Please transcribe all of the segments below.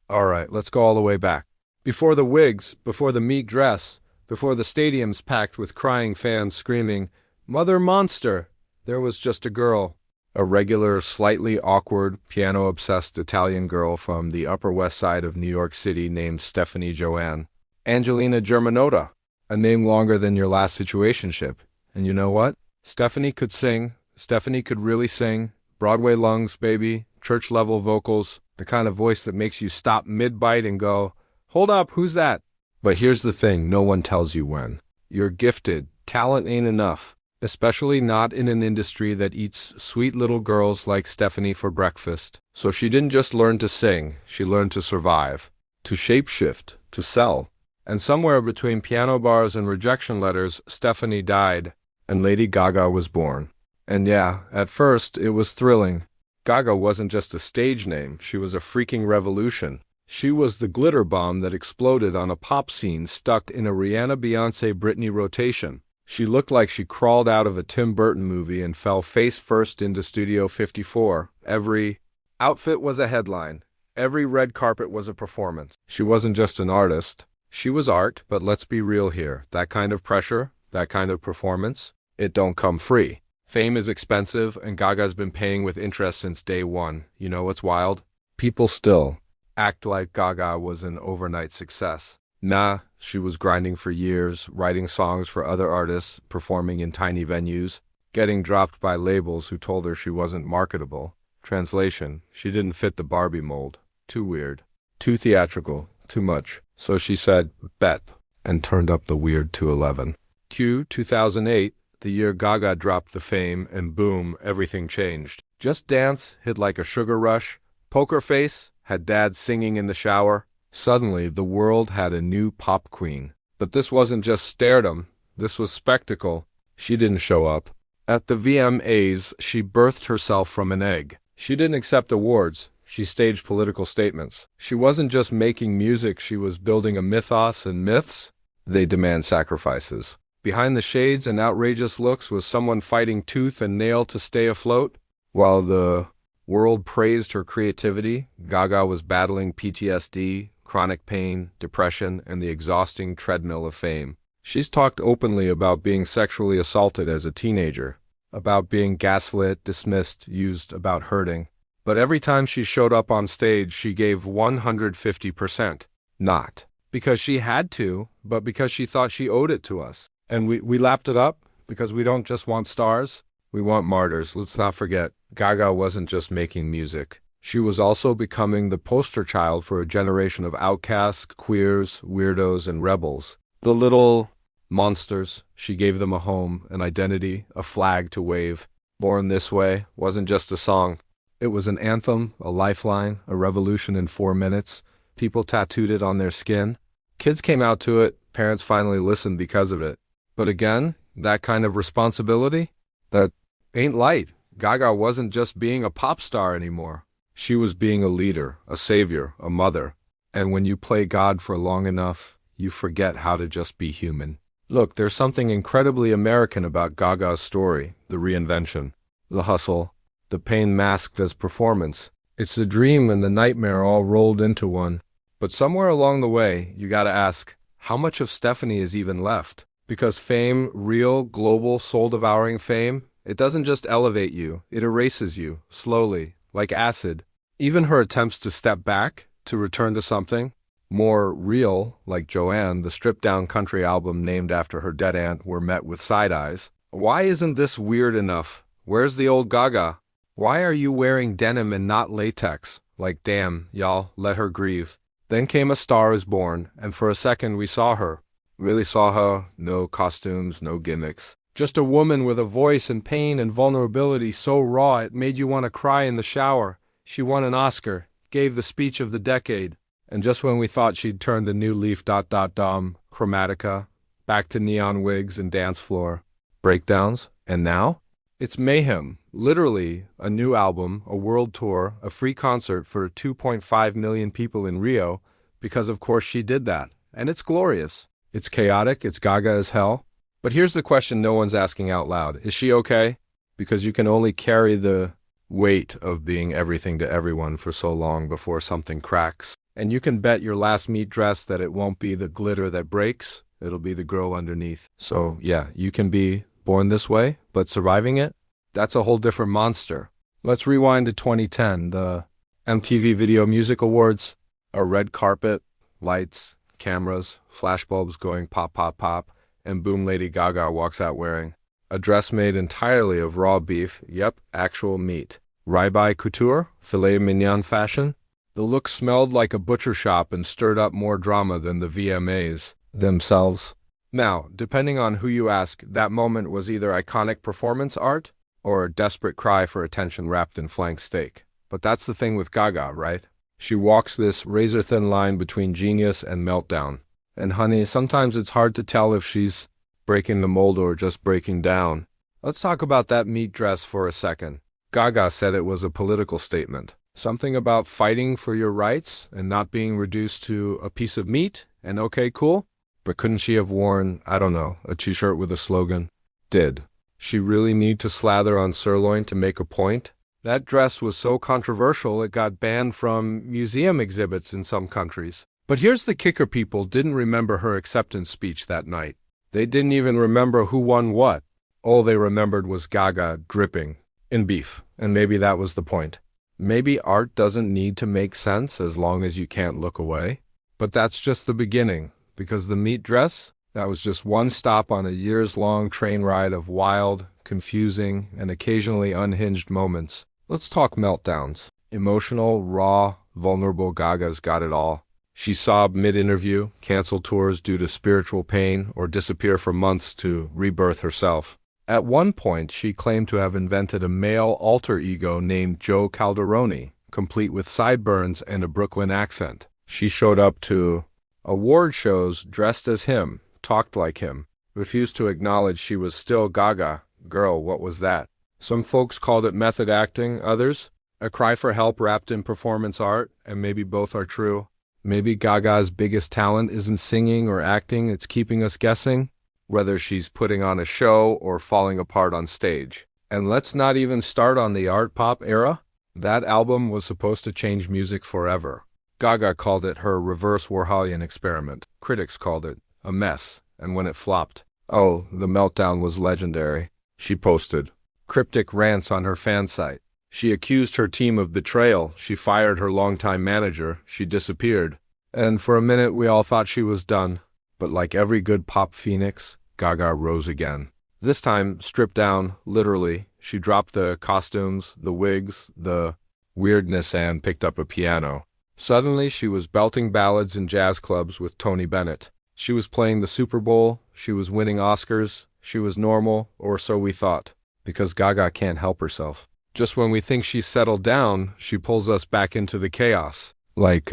All right, let's go all the way back. Before the wigs, before the meat dress, before the stadiums packed with crying fans screaming, "Mother Monster!" there was just a girl. A regular, slightly awkward, piano-obsessed Italian girl from the Upper West Side of New York City named Stephanie Joanne. Angelina Germanota, a name longer than your last situationship. And you know what? Stephanie could sing. Stephanie could really sing. Broadway lungs, baby. Church-level vocals. The kind of voice that makes you stop mid-bite and go, "Hold up, who's that?" But here's the thing, no one tells you when. You're gifted. Talent ain't enough. Especially not in an industry that eats sweet little girls like Stephanie for breakfast. So she didn't just learn to sing, she learned to survive, to shapeshift, to sell. And somewhere between piano bars and rejection letters, Stephanie died, and Lady Gaga was born. And yeah, at first, it was thrilling. Gaga wasn't just a stage name, she was a freaking revolution. She was the glitter bomb that exploded on a pop scene stuck in a Rihanna-Beyoncé-Britney rotation. She looked like she crawled out of a Tim Burton movie and fell face first into Studio 54. Every outfit was a headline. Every red carpet was a performance. She wasn't just an artist. She was art, but let's be real here. That kind of pressure, that kind of performance, it don't come free. Fame is expensive, and Gaga's been paying with interest since day one. You know what's wild? People still act like Gaga was an overnight success. Nah, she was grinding for years, writing songs for other artists, performing in tiny venues, getting dropped by labels who told her she wasn't marketable. Translation, she didn't fit the Barbie mold. Too weird. Too theatrical. Too much. So she said, bet, and turned up the weird to 11. Q 2008, the year Gaga dropped the fame, and boom, everything changed. Just Dance hit like a sugar rush. Poker Face had Dad singing in the shower. Suddenly, the world had a new pop queen. But this wasn't just stardom. This was spectacle. She didn't show up. At the VMAs, she birthed herself from an egg. She didn't accept awards. She staged political statements. She wasn't just making music, she was building a mythos, and myths, they demand sacrifices. Behind the shades and outrageous looks was someone fighting tooth and nail to stay afloat. While the world praised her creativity, Gaga was battling PTSD, chronic pain, depression, and the exhausting treadmill of fame. She's talked openly about being sexually assaulted as a teenager, about being gaslit, dismissed, used, about hurting. But every time she showed up on stage, she gave 150%. Not because she had to, but because she thought she owed it to us. And we lapped it up because we don't just want stars, we want martyrs. Let's not forget, Gaga wasn't just making music. She was also becoming the poster child for a generation of outcasts, queers, weirdos, and rebels. The little monsters. She gave them a home, an identity, a flag to wave. Born This Way wasn't just a song. It was an anthem, a lifeline, a revolution in 4 minutes. People tattooed it on their skin. Kids came out to it. Parents finally listened because of it. But again, that kind of responsibility, that ain't light. Gaga wasn't just being a pop star anymore. She was being a leader, a savior, a mother. And when you play God for long enough, you forget how to just be human. Look, there's something incredibly American about Gaga's story, the reinvention, the hustle, the pain masked as performance. It's the dream and the nightmare all rolled into one. But somewhere along the way, you gotta ask, how much of Stephanie is even left? Because fame, real, global, soul-devouring fame, it doesn't just elevate you, it erases you, slowly, like acid. Even her attempts to step back, to return to something more real, like Joanne, the stripped-down country album named after her dead aunt, were met with side eyes. Why isn't this weird enough? Where's the old Gaga? Why are you wearing denim and not latex? Like, damn, y'all, let her grieve. Then came A Star Is Born, and for a second we saw her. Really saw her, no costumes, no gimmicks. Just a woman with a voice and pain and vulnerability so raw it made you want to cry in the shower. She won an Oscar, gave the speech of the decade. And just when we thought she'd turned a new leaf, Chromatica, back to neon wigs and dance floor, breakdowns, and now? It's mayhem. Literally, a new album, a world tour, a free concert for 2.5 million people in Rio, because of course she did that. And it's glorious. It's chaotic, it's Gaga as hell. But here's the question no one's asking out loud. Is she okay? Because you can only carry the weight of being everything to everyone for so long before something cracks. And you can bet your last meet dress that it won't be the glitter that breaks, it'll be the girl underneath. So yeah, you can be born this way, but surviving it, that's a whole different monster. Let's rewind to 2010, the MTV Video Music Awards, a red carpet, lights, cameras, flashbulbs going pop, pop, pop, and boom, Lady Gaga walks out wearing a dress made entirely of raw beef, yep, actual meat. Ribeye couture, filet mignon fashion. The look smelled like a butcher shop and stirred up more drama than the VMAs themselves. Now, depending on who you ask, that moment was either iconic performance art or a desperate cry for attention wrapped in flank steak. But that's the thing with Gaga, right? She walks this razor-thin line between genius and meltdown. And honey, sometimes it's hard to tell if she's breaking the mold or just breaking down. Let's talk about that meat dress for a second. Gaga said it was a political statement. Something about fighting for your rights and not being reduced to a piece of meat, and okay, cool? But couldn't she have worn, I don't know, a t-shirt with a slogan? Did she really need to slather on sirloin to make a point? That dress was so controversial it got banned from museum exhibits in some countries. But here's the kicker: people didn't remember her acceptance speech that night. They didn't even remember who won what. All they remembered was Gaga dripping in beef, and maybe that was the point. Maybe art doesn't need to make sense as long as you can't look away. But that's just the beginning, because the meat dress, that was just one stop on a years-long train ride of wild, confusing, and occasionally unhinged moments. Let's talk meltdowns. Emotional, raw, vulnerable Gaga's got it all. She sobbed mid-interview, cancel tours due to spiritual pain, or disappear for months to rebirth herself. At one point, she claimed to have invented a male alter ego named Joe Calderoni, complete with sideburns and a Brooklyn accent. She showed up to award shows dressed as him, talked like him, refused to acknowledge she was still Gaga. Girl, what was that? Some folks called it method acting, others a cry for help wrapped in performance art, and maybe both are true. Maybe Gaga's biggest talent isn't singing or acting, it's keeping us guessing, whether she's putting on a show or falling apart on stage. And let's not even start on the art pop era. That album was supposed to change music forever. Gaga called it her reverse Warholian experiment. Critics called it a mess, and when it flopped, oh, the meltdown was legendary. She posted cryptic rants on her fan site. She accused her team of betrayal. She fired her longtime manager. She disappeared. And for a minute, we all thought she was done. But like every good pop phoenix, Gaga rose again. This time, stripped down, literally. She dropped the costumes, the wigs, the weirdness, and picked up a piano. Suddenly, she was belting ballads in jazz clubs with Tony Bennett. She was playing the Super Bowl. She was winning Oscars. She was normal, or so we thought. Because Gaga can't help herself. Just when we think she's settled down, she pulls us back into the chaos. Like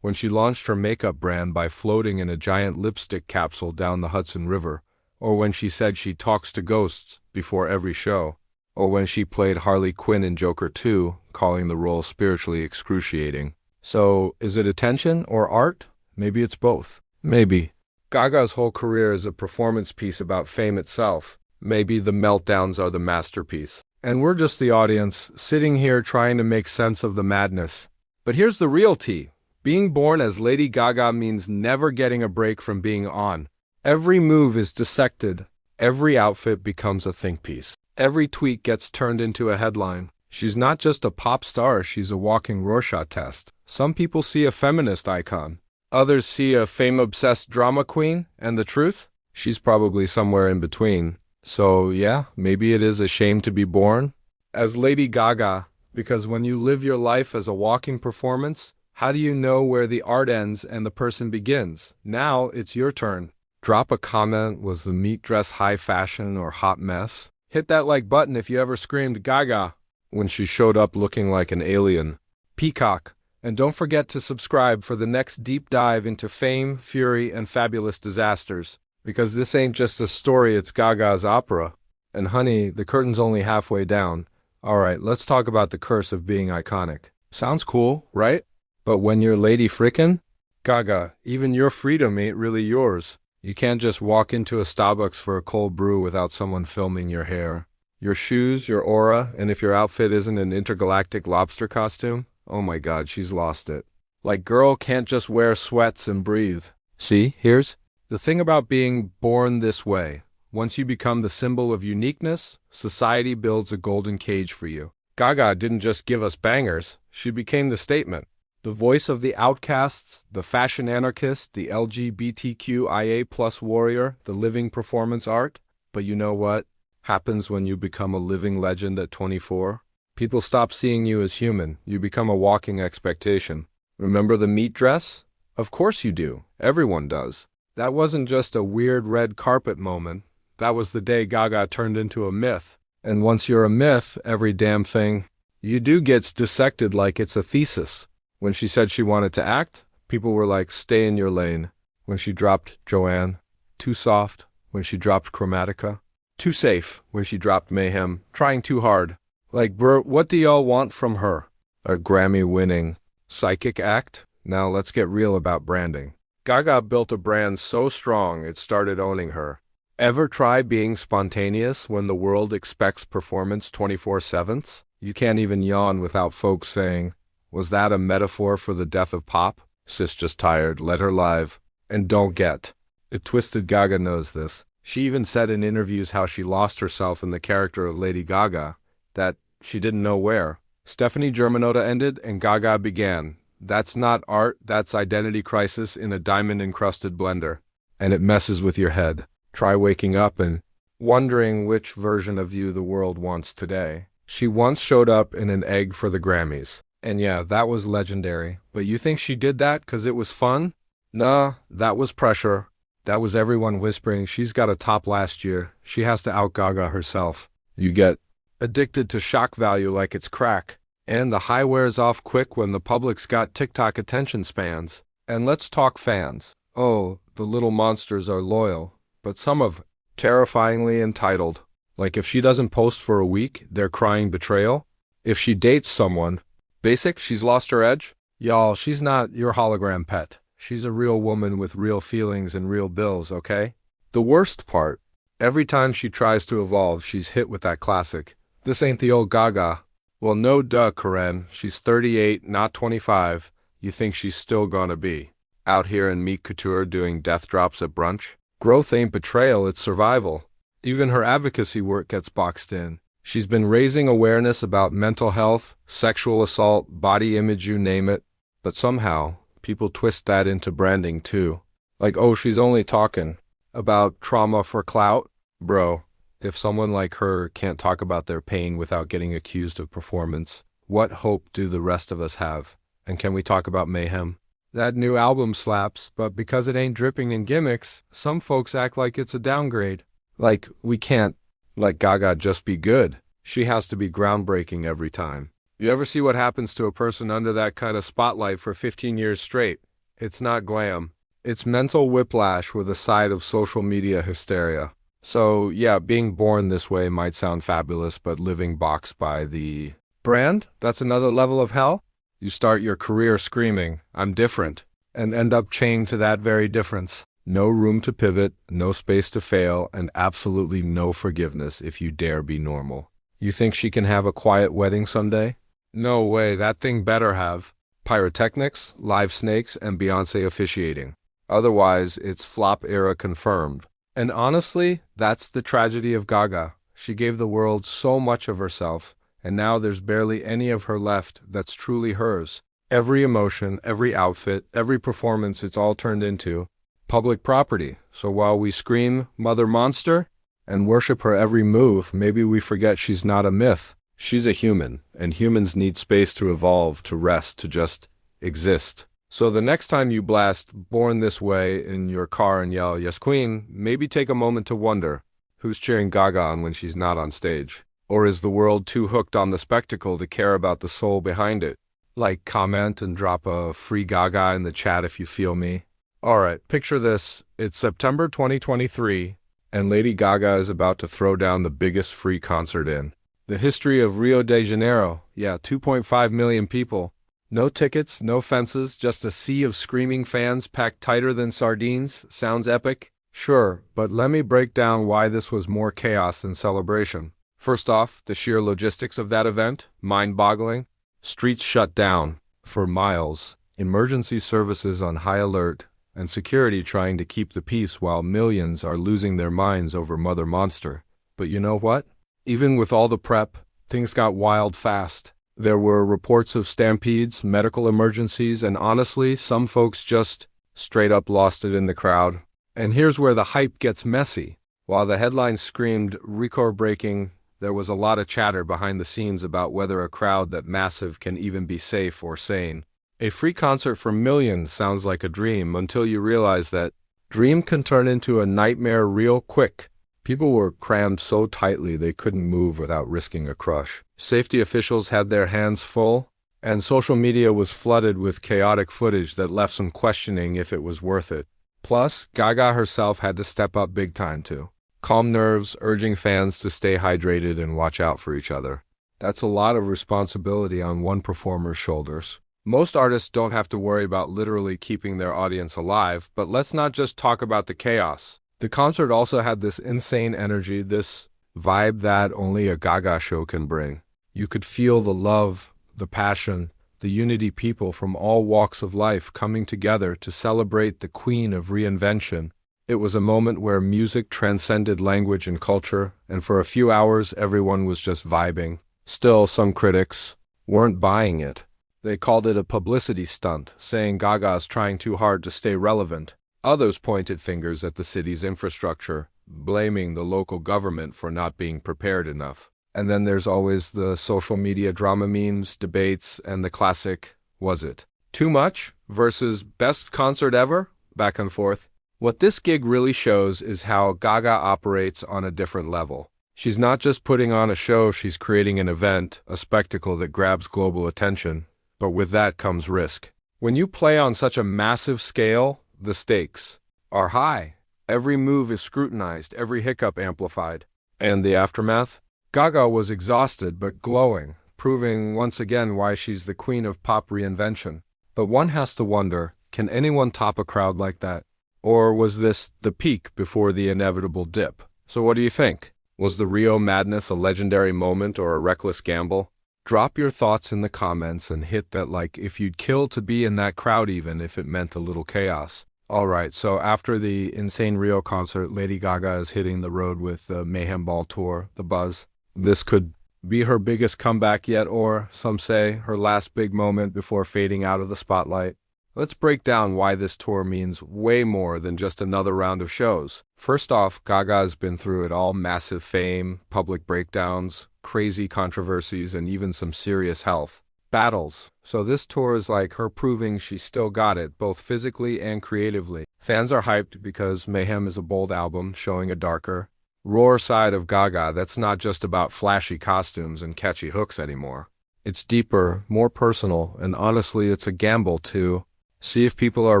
when she launched her makeup brand by floating in a giant lipstick capsule down the Hudson River, or when she said she talks to ghosts before every show, or when she played Harley Quinn in Joker 2, calling the role spiritually excruciating. So, is it attention or art? Maybe it's both. Maybe. Gaga's whole career is a performance piece about fame itself. Maybe the meltdowns are the masterpiece. And we're just the audience, sitting here trying to make sense of the madness. But here's the real tea. Being born as Lady Gaga means never getting a break from being on. Every move is dissected. Every outfit becomes a think piece. Every tweet gets turned into a headline. She's not just a pop star, she's a walking Rorschach test. Some people see a feminist icon. Others see a fame-obsessed drama queen. And the truth? She's probably somewhere in between. So yeah, maybe it is a shame to be born as Lady Gaga, because when you live your life as a walking performance, how do you know where the art ends and the person begins? Now it's your turn. Drop a comment, was the meat dress high fashion or hot mess? Hit that like button if you ever screamed Gaga when she showed up looking like an alien. Peacock. And don't forget to subscribe for the next deep dive into fame, fury, and fabulous disasters. Because this ain't just a story, it's Gaga's opera. And honey, the curtain's only halfway down. Alright, let's talk about the curse of being iconic. Sounds cool, right? But when you're Lady Frickin'? Gaga, even your freedom ain't really yours. You can't just walk into a Starbucks for a cold brew without someone filming your hair, your shoes, your aura, and if your outfit isn't an intergalactic lobster costume, oh my god, she's lost it. Like girl can't just wear sweats and breathe. See, here's the thing about being born this way. Once you become the symbol of uniqueness, society builds a golden cage for you. Gaga didn't just give us bangers, she became the statement. The voice of the outcasts, the fashion anarchist, the LGBTQIA+ warrior, the living performance art. But you know what happens when you become a living legend at 24? People stop seeing you as human. You become a walking expectation. Remember the meat dress? Of course you do. Everyone does. That wasn't just a weird red carpet moment. That was the day Gaga turned into a myth. And once you're a myth, every damn thing you do gets dissected like it's a thesis. When she said she wanted to act, people were like, stay in your lane. When she dropped Joanne, too soft. When she dropped Chromatica, too safe. When she dropped Mayhem, trying too hard. Like, bro, what do y'all want from her? A Grammy-winning psychic act? Now let's get real about branding. Gaga built a brand so strong it started owning her. Ever try being spontaneous when the world expects performance 24/7? You can't even yawn without folks saying, was that a metaphor for the death of pop? Sis just tired, let her live. And don't get it twisted, Gaga knows this. She even said in interviews how she lost herself in the character of Lady Gaga, that she didn't know where. Stephanie Germanotta ended and Gaga began. That's not art, that's identity crisis in a diamond-encrusted blender. And it messes with your head. Try waking up and wondering which version of you the world wants today. She once showed up in an egg for the Grammys. And yeah, that was legendary. But you think she did that because it was fun? Nah, that was pressure. That was everyone whispering, she's got a top last year. She has to out-Gaga herself. You get addicted to shock value like it's crack. And the high wears off quick when the public's got TikTok attention spans. And let's talk fans. Oh, the little monsters are loyal. But some of terrifyingly entitled. Like if she doesn't post for a week, they're crying betrayal. If she dates someone, basic, she's lost her edge. Y'all, she's not your hologram pet. She's a real woman with real feelings and real bills, okay? The worst part, every time she tries to evolve, she's hit with that classic. This ain't the old Gaga. Well, no duh, Karen. She's 38, not 25. You think she's still gonna be out here in meat couture doing death drops at brunch? Growth ain't betrayal, it's survival. Even her advocacy work gets boxed in. She's been raising awareness about mental health, sexual assault, body image, you name it. But somehow, people twist that into branding too. Like, oh, she's only talking about trauma for clout? Bro, if someone like her can't talk about their pain without getting accused of performance, what hope do the rest of us have? And can we talk about Mayhem? That new album slaps, but because it ain't dripping in gimmicks, some folks act like it's a downgrade. Like, we can't let Gaga just be good. She has to be groundbreaking every time. You ever see what happens to a person under that kind of spotlight for 15 years straight? It's not glam. It's mental whiplash with a side of social media hysteria. So, yeah, being born this way might sound fabulous, but living boxed by the brand? That's another level of hell? You start your career screaming, I'm different, and end up chained to that very difference. No room to pivot, no space to fail, and absolutely no forgiveness if you dare be normal. You think she can have a quiet wedding someday? No way, that thing better have pyrotechnics, live snakes, and Beyoncé officiating. Otherwise, it's flop era confirmed. And honestly, that's the tragedy of Gaga. She gave the world so much of herself, and now there's barely any of her left that's truly hers. Every emotion, every outfit, every performance, it's all turned into public property. So while we scream, Mother Monster, and worship her every move, maybe we forget she's not a myth. She's a human, and humans need space to evolve, to rest, to just exist. So the next time you blast Born This Way in your car and yell, Yes Queen, maybe take a moment to wonder, who's cheering Gaga on when she's not on stage? Or is the world too hooked on the spectacle to care about the soul behind it? Like, comment and drop a free Gaga in the chat if you feel me. Alright, picture this. It's September 2023, and Lady Gaga is about to throw down the biggest free concert in the history of Rio de Janeiro. Yeah, 2.5 million people. No tickets, no fences, just a sea of screaming fans packed tighter than sardines. Sounds epic? Sure, but let me break down why this was more chaos than celebration. First off, the sheer logistics of that event, mind-boggling. Streets shut down for miles. emergency services on high alert, and security trying to keep the peace while millions are losing their minds over Mother Monster. But you know what? Even with all the prep, things got wild fast. There were reports of stampedes, medical emergencies, and honestly, some folks just straight up lost it in the crowd. And here's where the hype gets messy. While the headlines screamed record-breaking, there was a lot of chatter behind the scenes about whether a crowd that massive can even be safe or sane. A free concert for millions sounds like a dream until you realize that dream can turn into a nightmare real quick. People were crammed so tightly they couldn't move without risking a crush. Safety officials had their hands full, and social media was flooded with chaotic footage that left some questioning if it was worth it. Plus, Gaga herself had to step up big time too. Calm nerves, urging fans to stay hydrated and watch out for each other. That's a lot of responsibility on one performer's shoulders. Most artists don't have to worry about literally keeping their audience alive, but let's not just talk about the chaos. The concert also had this insane energy, this vibe that only a Gaga show can bring. You could feel the love, the passion, the unity, people from all walks of life coming together to celebrate the queen of reinvention. It was a moment where music transcended language and culture, and for a few hours everyone was just vibing. Still, some critics weren't buying it. They called it a publicity stunt, saying Gaga's trying too hard to stay relevant. Others pointed fingers at the city's infrastructure, blaming the local government for not being prepared enough. And then there's always the social media drama memes, debates, and the classic, was it too much versus best concert ever? Back and forth. What this gig really shows is how Gaga operates on a different level. She's not just putting on a show, she's creating an event, a spectacle that grabs global attention. But with that comes risk. When you play on such a massive scale, the stakes are high. Every move is scrutinized, every hiccup amplified. And the aftermath? Gaga was exhausted but glowing, proving once again why she's the queen of pop reinvention. But one has to wonder, can anyone top a crowd like that? Or was this the peak before the inevitable dip? So what do you think? Was the Rio madness a legendary moment or a reckless gamble? Drop your thoughts in the comments and hit that like if you'd kill to be in that crowd even if it meant a little chaos. Alright, so after the insane Rio concert, Lady Gaga is hitting the road with the Mayhem Ball tour, The Buzz. This could be her biggest comeback yet, or, some say, her last big moment before fading out of the spotlight. Let's break down why this tour means way more than just another round of shows. First off, Gaga has been through it all: massive fame, public breakdowns, crazy controversies, and even some serious health battles. So this tour is like her proving she still got it, both physically and creatively. Fans are hyped because Mayhem is a bold album, showing a darker, raw side of Gaga that's not just about flashy costumes and catchy hooks anymore. It's deeper, more personal, and honestly, it's a gamble to see if people are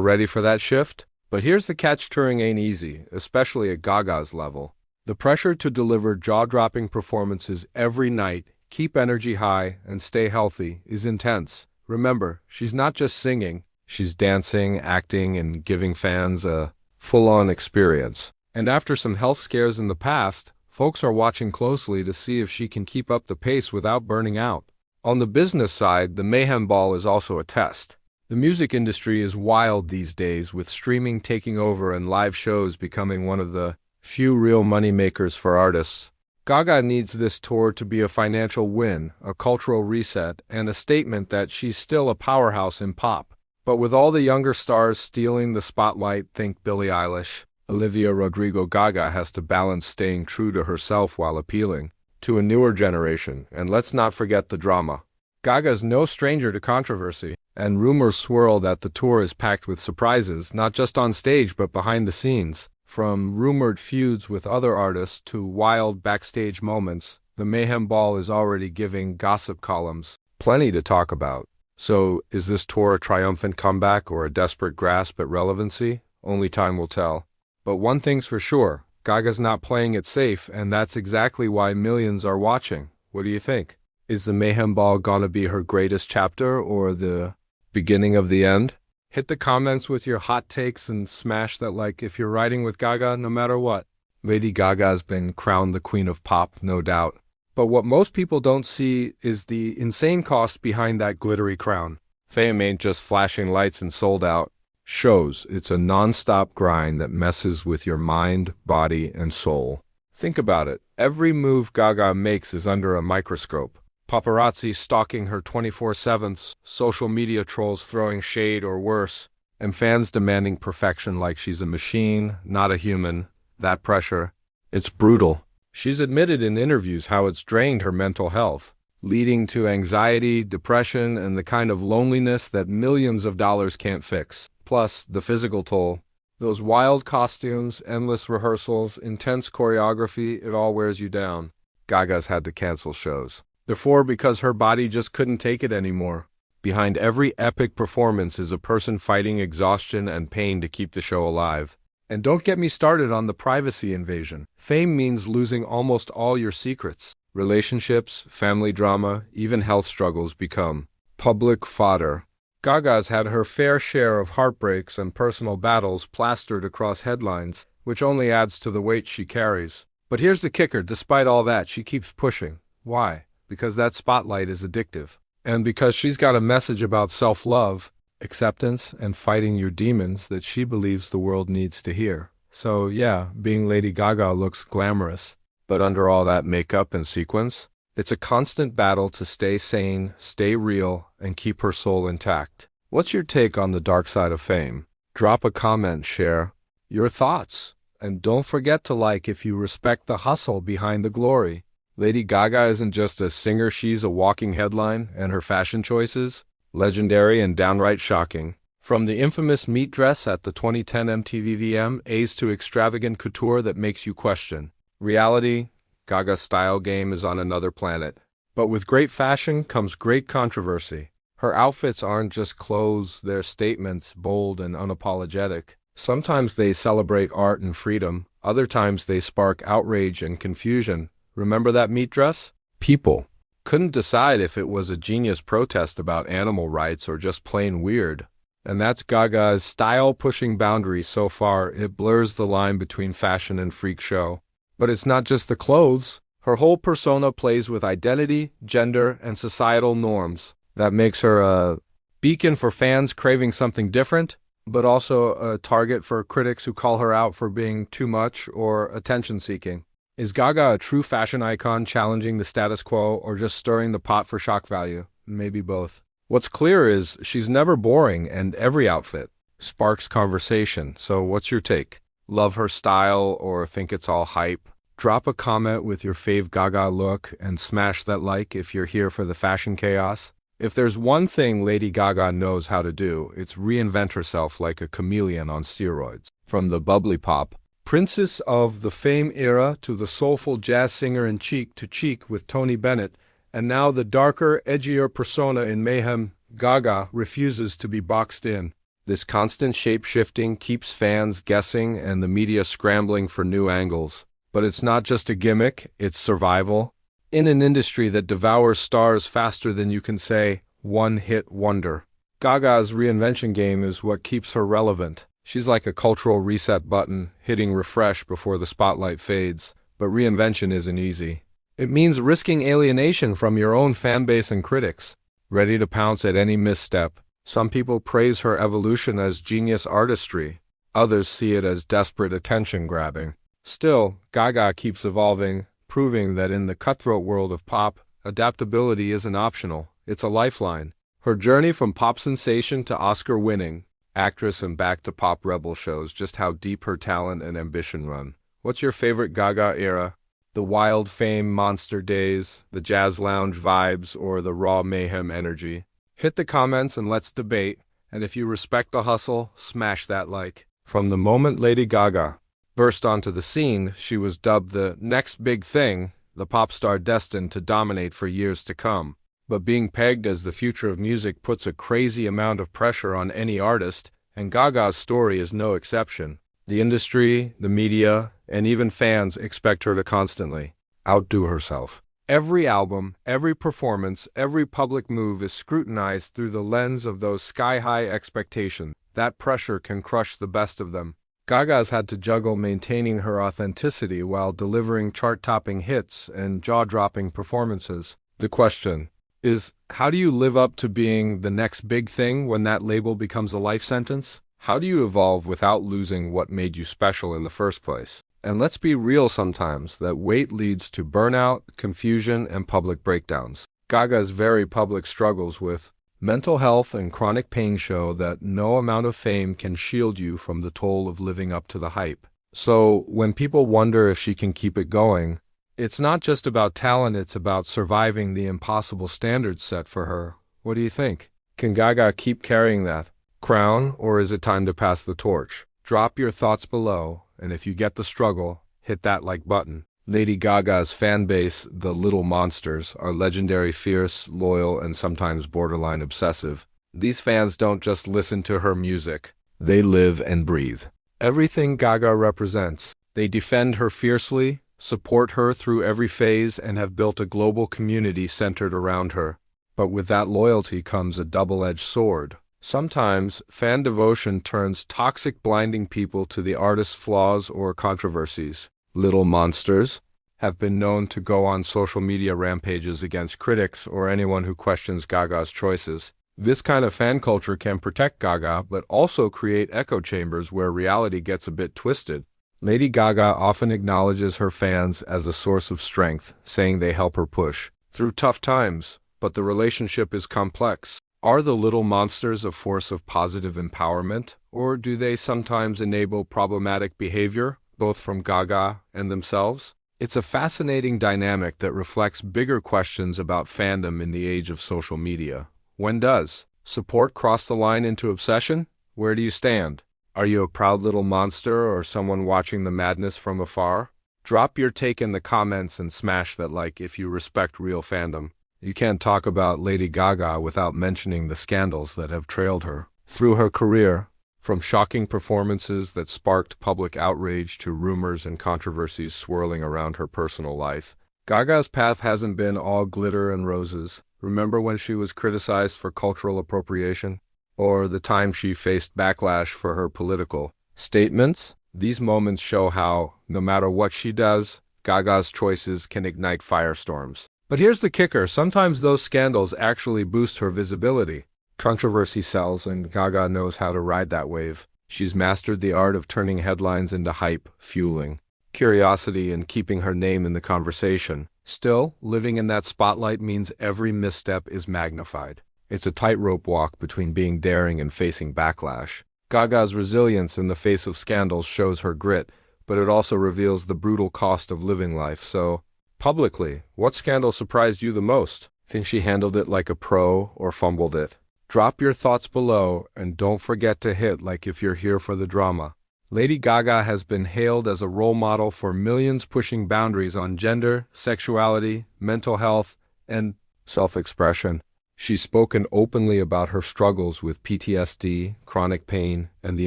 ready for that shift. But here's the catch: touring ain't easy, especially at Gaga's level. The pressure to deliver jaw-dropping performances every night, keep energy high, and stay healthy is intense. Remember, she's not just singing, she's dancing, acting, and giving fans a full-on experience. And after some health scares in the past, folks are watching closely to see if she can keep up the pace without burning out. On the business side, the Mayhem Ball is also a test. The music industry is wild these days, with streaming taking over and live shows becoming one of the few real moneymakers for artists. Gaga needs this tour to be a financial win, a cultural reset, and a statement that she's still a powerhouse in pop. But with all the younger stars stealing the spotlight, think Billie Eilish, Olivia Rodrigo, Gaga has to balance staying true to herself while appealing to a newer generation. And let's not forget the drama. Gaga's no stranger to controversy, and rumors swirl that the tour is packed with surprises, not just on stage but behind the scenes. From rumored feuds with other artists to wild backstage moments, the Mayhem Ball is already giving gossip columns plenty to talk about. So, is this tour a triumphant comeback or a desperate grasp at relevancy? Only time will tell. But one thing's for sure, Gaga's not playing it safe, and that's exactly why millions are watching. What do you think? Is the Mayhem Ball gonna be her greatest chapter or the beginning of the end? Hit the comments with your hot takes and smash that like if you're riding with Gaga no matter what. Lady Gaga has been crowned the queen of pop, no doubt. But what most people don't see is the insane cost behind that glittery crown. Fame ain't just flashing lights and sold out shows. It's a non-stop grind that messes with your mind, body, and soul. Think about it. Every move Gaga makes is under a microscope. Paparazzi stalking her 24/7, social media trolls throwing shade or worse, and fans demanding perfection like she's a machine, not a human. That pressure, it's brutal. She's admitted in interviews how it's drained her mental health, leading to anxiety, depression, and the kind of loneliness that millions of dollars can't fix. Plus, the physical toll. Those wild costumes, endless rehearsals, intense choreography, it all wears you down. Gaga's had to cancel shows before because her body just couldn't take it anymore. Behind every epic performance is a person fighting exhaustion and pain to keep the show alive. And don't get me started on the privacy invasion. Fame means losing almost all your secrets. Relationships, family drama, even health struggles become public fodder. Gaga's had her fair share of heartbreaks and personal battles plastered across headlines, which only adds to the weight she carries. But here's the kicker, despite all that, she keeps pushing. Why? Because that spotlight is addictive. And because she's got a message about self-love, acceptance, and fighting your demons that she believes the world needs to hear. So yeah, being Lady Gaga looks glamorous. But under all that makeup and sequins, it's a constant battle to stay sane, stay real, and keep her soul intact. What's your take on the dark side of fame? Drop a comment, share your thoughts. And don't forget to like if you respect the hustle behind the glory. Lady Gaga isn't just a singer, she's a walking headline, and her fashion choices, legendary and downright shocking. From the infamous meat dress at the 2010 MTV VMAs to extravagant couture that makes you question reality, Gaga's style game is on another planet. But with great fashion comes great controversy. Her outfits aren't just clothes, they're statements, bold and unapologetic. Sometimes they celebrate art and freedom, other times they spark outrage and confusion. Remember that meat dress? People couldn't decide if it was a genius protest about animal rights or just plain weird. And that's Gaga's style pushing boundaries so far, it blurs the line between fashion and freak show. But it's not just the clothes. Her whole persona plays with identity, gender, and societal norms. That makes her a beacon for fans craving something different, but also a target for critics who call her out for being too much or attention-seeking. Is Gaga a true fashion icon challenging the status quo or just stirring the pot for shock value? Maybe both. What's clear is she's never boring and every outfit sparks conversation. So what's your take? Love her style or think it's all hype? Drop a comment with your fave Gaga look and smash that like if you're here for the fashion chaos. If there's one thing Lady Gaga knows how to do, it's reinvent herself like a chameleon on steroids. From the bubbly pop princess of the Fame era to the soulful jazz singer in Cheek to Cheek with Tony Bennett, and now the darker, edgier persona in Mayhem, Gaga refuses to be boxed in. This constant shape-shifting keeps fans guessing and the media scrambling for new angles. But it's not just a gimmick, it's survival. In an industry that devours stars faster than you can say, one-hit wonder. Gaga's reinvention game is what keeps her relevant. She's like a cultural reset button, hitting refresh before the spotlight fades. But reinvention isn't easy. It means risking alienation from your own fanbase and critics, ready to pounce at any misstep. Some people praise her evolution as genius artistry. Others see it as desperate attention-grabbing. Still, Gaga keeps evolving, proving that in the cutthroat world of pop, adaptability isn't optional, it's a lifeline. Her journey from pop sensation to Oscar-winning actress and back to pop rebel shows just how deep her talent and ambition run. What's your favorite Gaga era? The wild fame monster days, the jazz lounge vibes, or the raw mayhem energy? Hit the comments and let's debate. And if you respect the hustle, smash that like. From the moment Lady Gaga burst onto the scene, she was dubbed the next big thing, the pop star destined to dominate for years to come. But being pegged as the future of music puts a crazy amount of pressure on any artist, and Gaga's story is no exception. The industry, the media, and even fans expect her to constantly outdo herself. Every album, every performance, every public move is scrutinized through the lens of those sky-high expectations. That pressure can crush the best of them. Gaga's had to juggle maintaining her authenticity while delivering chart-topping hits and jaw-dropping performances. The question: is how do you live up to being the next big thing when that label becomes a life sentence? How do you evolve without losing what made you special in the first place? And let's be real sometimes, that weight leads to burnout, confusion, and public breakdowns. Gaga's very public struggles with mental health and chronic pain show that no amount of fame can shield you from the toll of living up to the hype. So when people wonder if she can keep it going, it's not just about talent, it's about surviving the impossible standards set for her. What do you think? Can Gaga keep carrying that crown, or is it time to pass the torch? Drop your thoughts below, and if you get the struggle, hit that like button. Lady Gaga's fan base, the Little Monsters, are legendary, fierce, loyal, and sometimes borderline obsessive. These fans don't just listen to her music, they live and breathe everything Gaga represents. They defend her fiercely, support her through every phase, and have built a global community centered around her. But with that loyalty comes a double-edged sword. Sometimes, fan devotion turns toxic, blinding people to the artist's flaws or controversies. Little Monsters have been known to go on social media rampages against critics or anyone who questions Gaga's choices. This kind of fan culture can protect Gaga, but also create echo chambers where reality gets a bit twisted. Lady Gaga often acknowledges her fans as a source of strength, saying they help her push through tough times, but the relationship is complex. Are the Little Monsters a force of positive empowerment, or do they sometimes enable problematic behavior, both from Gaga and themselves? It's a fascinating dynamic that reflects bigger questions about fandom in the age of social media. When does support cross the line into obsession? Where do you stand? Are you a proud little monster or someone watching the madness from afar? Drop your take in the comments and smash that like if you respect real fandom. You can't talk about Lady Gaga without mentioning the scandals that have trailed her through her career, from shocking performances that sparked public outrage to rumors and controversies swirling around her personal life. Gaga's path hasn't been all glitter and roses. Remember when she was criticized for cultural appropriation? Or the time she faced backlash for her political statements? These moments show how, no matter what she does, Gaga's choices can ignite firestorms. But here's the kicker, sometimes those scandals actually boost her visibility. Controversy sells, and Gaga knows how to ride that wave. She's mastered the art of turning headlines into hype, fueling curiosity and keeping her name in the conversation. Still, living in that spotlight means every misstep is magnified. It's a tightrope walk between being daring and facing backlash. Gaga's resilience in the face of scandals shows her grit, but it also reveals the brutal cost of living life. So, publicly, what scandal surprised you the most? Think she handled it like a pro or fumbled it? Drop your thoughts below, and don't forget to hit like if you're here for the drama. Lady Gaga has been hailed as a role model for millions, pushing boundaries on gender, sexuality, mental health, and self-expression. She's spoken openly about her struggles with PTSD, chronic pain, and the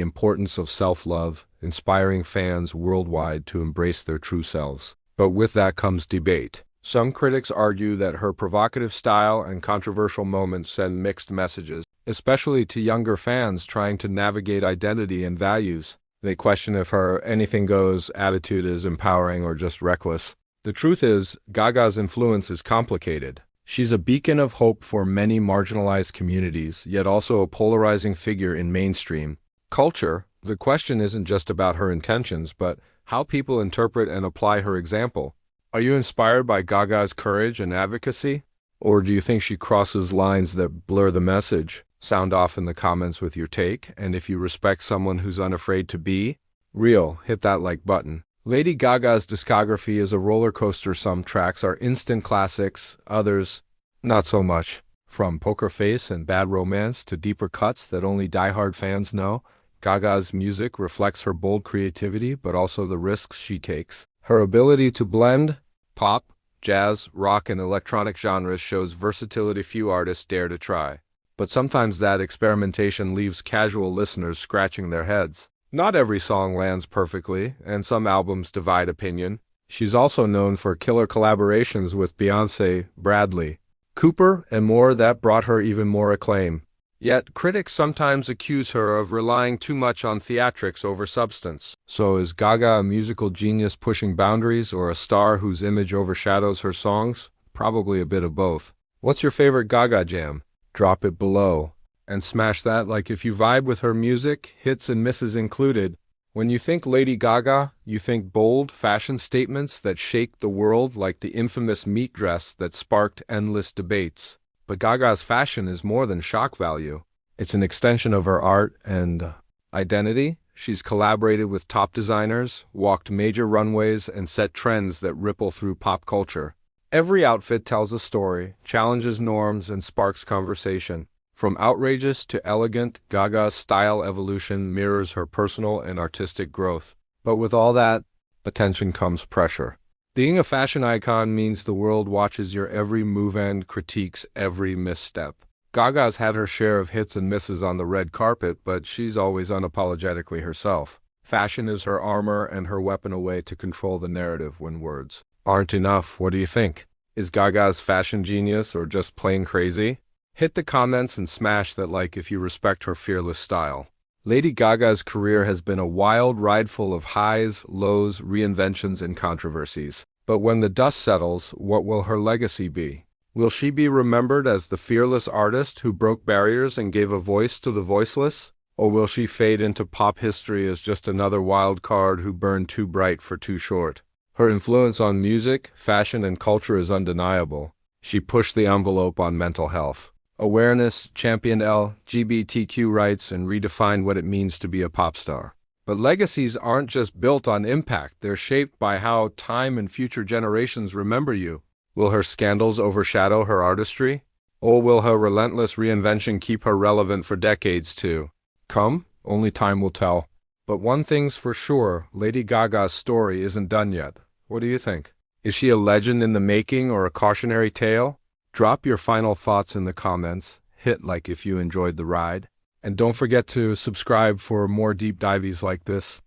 importance of self-love, inspiring fans worldwide to embrace their true selves. But with that comes debate. Some critics argue that her provocative style and controversial moments send mixed messages, especially to younger fans trying to navigate identity and values. They question if her anything-goes attitude is empowering or just reckless. The truth is, Gaga's influence is complicated. She's a beacon of hope for many marginalized communities, yet also a polarizing figure in mainstream culture. The question isn't just about her intentions, but how people interpret and apply her example. Are you inspired by Gaga's courage and advocacy? Or do you think she crosses lines that blur the message? Sound off in the comments with your take, and if you respect someone who's unafraid to be real, hit that like button. Lady Gaga's discography is a roller coaster. Some tracks are instant classics, others not so much. From Poker Face and Bad Romance to deeper cuts that only diehard fans know, Gaga's music reflects her bold creativity but also the risks she takes. Her ability to blend pop, jazz, rock, and electronic genres shows versatility few artists dare to try. But sometimes that experimentation leaves casual listeners scratching their heads. Not every song lands perfectly, and some albums divide opinion. She's also known for killer collaborations with Beyoncé, Bradley Cooper, and more that brought her even more acclaim. Yet, critics sometimes accuse her of relying too much on theatrics over substance. So is Gaga a musical genius pushing boundaries, or a star whose image overshadows her songs? Probably a bit of both. What's your favorite Gaga jam? Drop it below. And smash that like if you vibe with her music, hits and misses included. When you think Lady Gaga, you think bold fashion statements that shake the world like the infamous meat dress that sparked endless debates. But Gaga's fashion is more than shock value. It's an extension of her art and identity. She's collaborated with top designers, walked major runways, and set trends that ripple through pop culture. Every outfit tells a story, challenges norms, and sparks conversation. From outrageous to elegant, Gaga's style evolution mirrors her personal and artistic growth. But with all that attention comes pressure. Being a fashion icon means the world watches your every move and critiques every misstep. Gaga's had her share of hits and misses on the red carpet, but she's always unapologetically herself. Fashion is her armor and her weapon, a way to control the narrative when words aren't enough. What do you think? Is Gaga's fashion genius or just plain crazy? Hit the comments and smash that like if you respect her fearless style. Lady Gaga's career has been a wild ride full of highs, lows, reinventions, and controversies. But when the dust settles, what will her legacy be? Will she be remembered as the fearless artist who broke barriers and gave a voice to the voiceless? Or will she fade into pop history as just another wild card who burned too bright for too short? Her influence on music, fashion, and culture is undeniable. She pushed the envelope on mental health awareness, championed LGBTQ rights, and redefined what it means to be a pop star. But legacies aren't just built on impact, they're shaped by how time and future generations remember you. Will her scandals overshadow her artistry? Or will her relentless reinvention keep her relevant for decades to come? Only time will tell. But one thing's for sure, Lady Gaga's story isn't done yet. What do you think? Is she a legend in the making or a cautionary tale? Drop your final thoughts in the comments, hit like if you enjoyed the ride, and don't forget to subscribe for more deep dives like this.